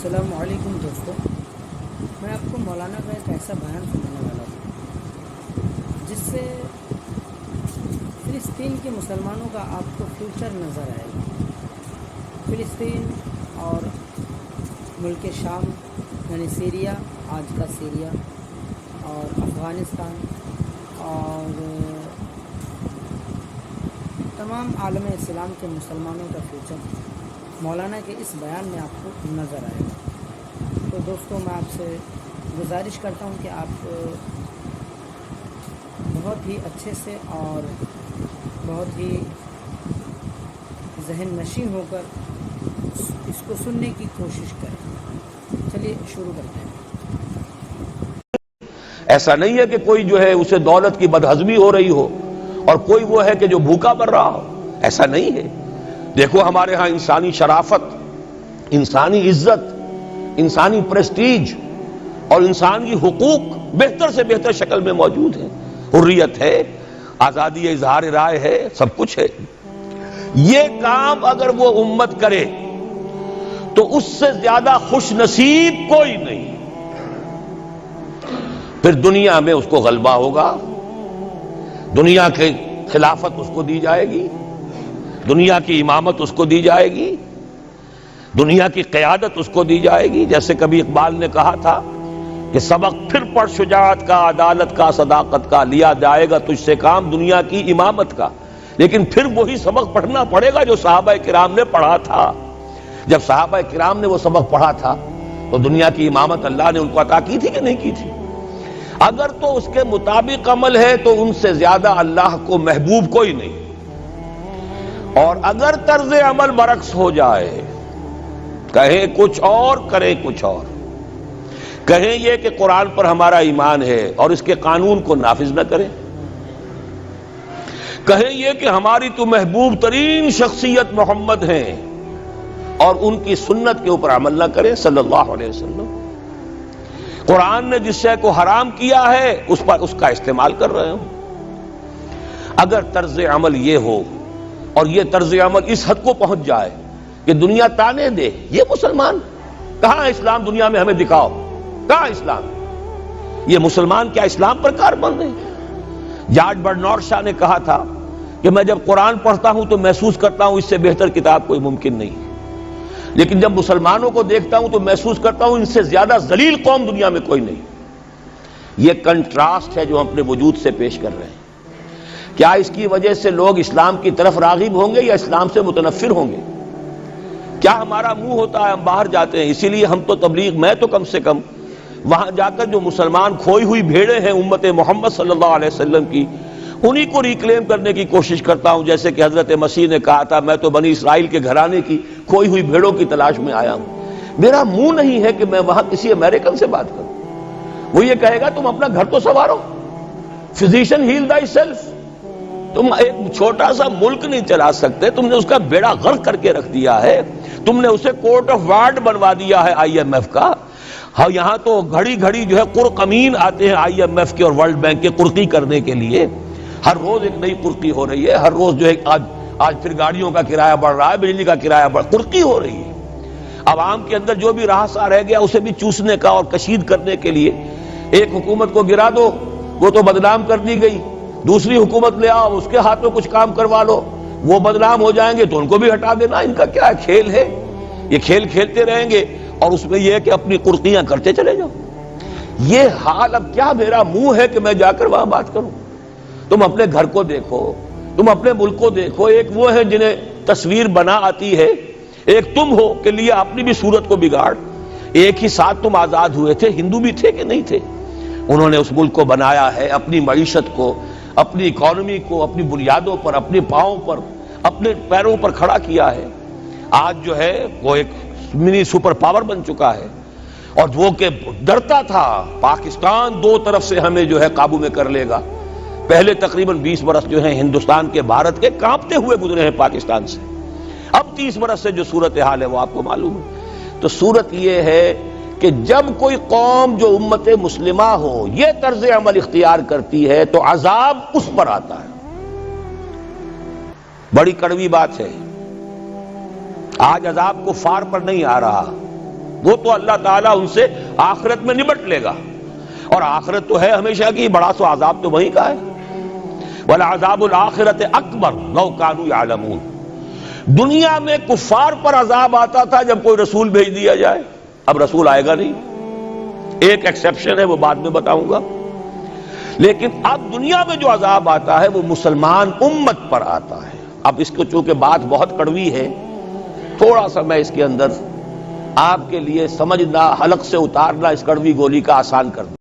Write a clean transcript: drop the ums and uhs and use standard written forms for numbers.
السلام علیکم دوستوں، میں آپ کو مولانا کا ایک ایسا بیان سنانے والا ہوں جس سے فلسطین کے مسلمانوں کا آپ کو فیوچر نظر آئے گا۔ فلسطین اور ملک شام یعنی سیریا، آج کا سیریا اور افغانستان اور تمام عالم اسلام کے مسلمانوں کا فیوچر مولانا کے اس بیان میں آپ کو نظر آئے گا۔ تو دوستوں، میں آپ سے گزارش کرتا ہوں کہ آپ بہت ہی اچھے سے اور بہت ہی ذہن نشین ہو کر اس کو سننے کی کوشش کریں۔ چلیے شروع کرتے ہیں۔ ایسا نہیں ہے کہ کوئی جو ہے اسے دولت کی بدہضمی ہو رہی ہو اور کوئی وہ ہے کہ جو بھوکا مر رہا ہو، ایسا نہیں ہے۔ دیکھو ہمارے ہاں انسانی شرافت، انسانی عزت، انسانی پریسٹیج اور انسانی حقوق بہتر سے بہتر شکل میں موجود ہیں۔ حریت ہے، آزادی اظہار رائے ہے، سب کچھ ہے۔ یہ کام اگر وہ امت کرے تو اس سے زیادہ خوش نصیب کوئی نہیں۔ پھر دنیا میں اس کو غلبہ ہوگا، دنیا کی خلافت اس کو دی جائے گی، دنیا کی امامت اس کو دی جائے گی، دنیا کی قیادت اس کو دی جائے گی۔ جیسے کبھی اقبال نے کہا تھا کہ سبق پھر پڑھ شجاعت کا، عدالت کا، صداقت کا، لیا جائے گا تجھ سے کام دنیا کی امامت کا۔ لیکن پھر وہی سبق پڑھنا پڑے گا جو صحابہ کرام نے پڑھا تھا۔ جب صحابہ کرام نے وہ سبق پڑھا تھا تو دنیا کی امامت اللہ نے ان کو عطا کی تھی کہ نہیں کی تھی؟ اگر تو اس کے مطابق عمل ہے تو ان سے زیادہ اللہ کو محبوب کوئی نہیں، اور اگر طرز عمل برعکس ہو جائے، کہیں کچھ اور کریں کچھ اور، کہیں یہ کہ قرآن پر ہمارا ایمان ہے اور اس کے قانون کو نافذ نہ کریں، کہیں یہ کہ ہماری تو محبوب ترین شخصیت محمد ہیں اور ان کی سنت کے اوپر عمل نہ کریں صلی اللہ علیہ وسلم، قرآن نے جس شے کو حرام کیا ہے اس پر اس کا استعمال کر رہے ہوں۔ اگر طرز عمل یہ ہو اور یہ طرز عمل اس حد کو پہنچ جائے کہ دنیا تانے دے، یہ مسلمان کہاں اسلام دنیا میں ہمیں دکھاؤ، کہاں اسلام؟ یہ مسلمان کیا اسلام پر کاربند ہیں؟ جارج برنارڈ شاہ نے کہا تھا کہ میں جب قرآن پڑھتا ہوں تو محسوس کرتا ہوں اس سے بہتر کتاب کوئی ممکن نہیں، لیکن جب مسلمانوں کو دیکھتا ہوں تو محسوس کرتا ہوں ان سے زیادہ ذلیل قوم دنیا میں کوئی نہیں۔ یہ کنٹراسٹ ہے جو ہم اپنے وجود سے پیش کر رہے ہیں۔ کیا اس کی وجہ سے لوگ اسلام کی طرف راغب ہوں گے یا اسلام سے متنفر ہوں گے؟ کیا ہمارا منہ ہوتا ہے ہم باہر جاتے ہیں؟ اسی لیے ہم تو تبلیغ، میں تو کم سے کم وہاں جا کر جو مسلمان کھوئی ہوئی بھیڑیں ہیں امت محمد صلی اللہ علیہ وسلم کی، انہی کو ریکلیم کرنے کی کوشش کرتا ہوں، جیسے کہ حضرت مسیح نے کہا تھا میں تو بنی اسرائیل کے گھرانے کی کھوئی ہوئی بھیڑوں کی تلاش میں آیا ہوں۔ میرا منہ نہیں ہے کہ میں وہاں کسی امریکن سے بات کروں، وہ یہ کہے گا تم اپنا گھر تو سنوارو، فزیشین ہیل تھائی سیلف۔ تم ایک چھوٹا سا ملک نہیں چلا سکتے، تم نے اس کا بیڑا غرق کر کے رکھ دیا ہے، تم نے اسے کورٹ آف وارڈ بنوا دیا ہے IMF کا۔ ہاں یہاں تو گھڑی گھڑی جو ہے قرقمین آتے ہیں IMF کے اور ورلڈ بینک کے قرقی کرنے کے لیے، ہر روز ایک نئی قرقی ہو رہی ہے، ہر روز جو ہے آج پھر گاڑیوں کا کرایہ بڑھ رہا ہے، بجلی کا کرایہ قرقی ہو رہی ہے۔ عوام کے اندر جو بھی راہسا رہ گیا اسے بھی چوسنے کا اور کشید کرنے کے لیے ایک حکومت کو گرا دو، وہ تو بدنام کر دی گئی، دوسری حکومت لے آؤ اس کے ہاتھ میں کچھ کام کروا لو، وہ بدنام ہو جائیں گے تو ان کو بھی ہٹا دینا۔ ان کا کیا کھیل ہے؟ یہ کھیل کھیلتے رہیں گے اور اس میں یہ ہے کہ اپنی قرقیاں کرتے چلے جاؤ۔ یہ حال اب کیا میرا منہ ہے کہ میں جا کر وہاں بات کروں؟ تم اپنے گھر کو دیکھو، تم اپنے ملک کو دیکھو، ایک وہ ہے جنہیں تصویر بنا آتی ہے، ایک تم ہو کہ لیا اپنی بھی صورت کو بگاڑ۔ ایک ہی ساتھ تم آزاد ہوئے تھے، ہندو بھی تھے کہ نہیں تھے؟ انہوں نے اس ملک کو بنایا ہے، اپنی معیشت کو، اپنی اکانومی کو اپنی بنیادوں پر، اپنے پاؤں پر، اپنے پیروں پر کھڑا کیا ہے۔ آج جو ہے وہ ایک منی سپر پاور بن چکا ہے، اور وہ کہ ڈرتا تھا پاکستان دو طرف سے ہمیں جو ہے قابو میں کر لے گا۔ پہلے تقریباً 20 برس جو ہیں ہندوستان کے، بھارت کے کانپتے ہوئے گزرے ہیں پاکستان سے، اب 30 برس سے جو صورتحال ہے وہ آپ کو معلوم ہے۔ تو صورت یہ ہے کہ جب کوئی قوم جو امت مسلمہ ہو یہ طرز عمل اختیار کرتی ہے تو عذاب اس پر آتا ہے۔ بڑی کڑوی بات ہے، آج عذاب کفار پر نہیں آ رہا، وہ تو اللہ تعالیٰ ان سے آخرت میں نمٹ لے گا، اور آخرت تو ہے ہمیشہ کی، بڑا سو عذاب تو وہی کا ہے۔ وَلَعَذَابُ الْآخِرَةِ أَكْبَرُ لَوْ كَانُوا يَعْلَمُونَ۔ دنیا میں کفار پر عذاب آتا تھا جب کوئی رسول بھیج دیا جائے، اب رسول آئے گا نہیں، ایک ایکسیپشن ہے وہ بعد میں بتاؤں گا، لیکن اب دنیا میں جو عذاب آتا ہے وہ مسلمان امت پر آتا ہے۔ اب اس کو چونکہ بات بہت کڑوی ہے، تھوڑا سا میں اس کے اندر آپ کے لیے سمجھنا، حلق سے اتارنا اس کڑوی گولی کا آسان کر دوں۔